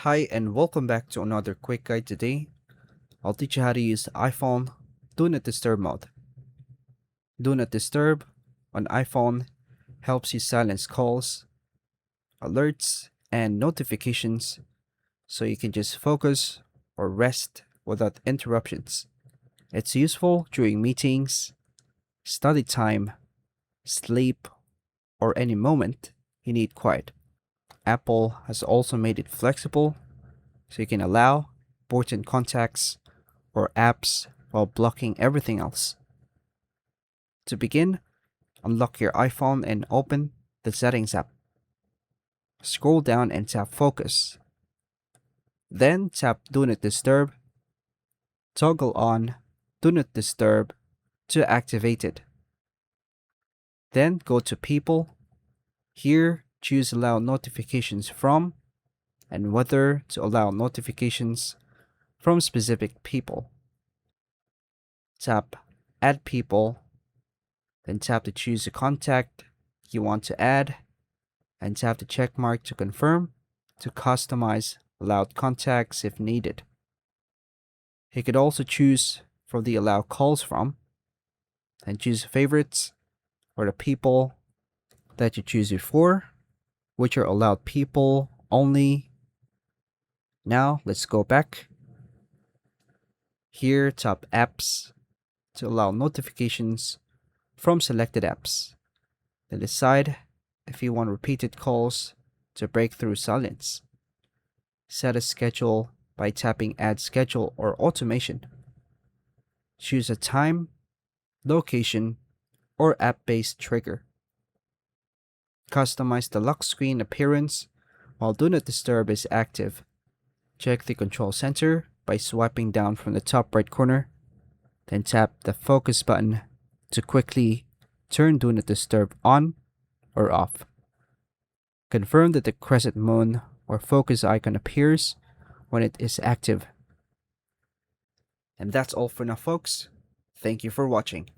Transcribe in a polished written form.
Hi and welcome back to another quick guide. Today I'll teach you how to use iPhone Do Not Disturb mode. Do Not Disturb on iPhone helps you silence calls, alerts, and notifications so you can just focus or rest without interruptions. It's useful during meetings, study time, sleep, or any moment you need quiet. Apple has also made it flexible so you can allow important contacts or apps while blocking everything else. To begin, unlock your iPhone and open the Settings app. Scroll down and tap Focus. Then tap Do Not Disturb. Toggle on Do Not Disturb to activate it. Then go to People. Here, choose Allow Notifications From and whether to allow notifications from specific people. Tap Add People, then tap to choose a contact you want to add, and tap the check mark to confirm to customize allowed contacts if needed. You could also choose for the allow calls from, and choose favorites or the people that you choose it for, which are allowed people only. Now let's go back. Here tap Apps to allow notifications from selected apps. Then decide if you want repeated calls to break through silence. Set a schedule by tapping Add Schedule or Automation. Choose a time, location, or app-based trigger. Customize the lock screen appearance while Do Not Disturb is active. Check the control center by swiping down from the top right corner, then tap the focus button to quickly turn Do Not Disturb on or off. Confirm that the crescent moon or focus icon appears when it is active. And that's all for now, folks. Thank you for watching.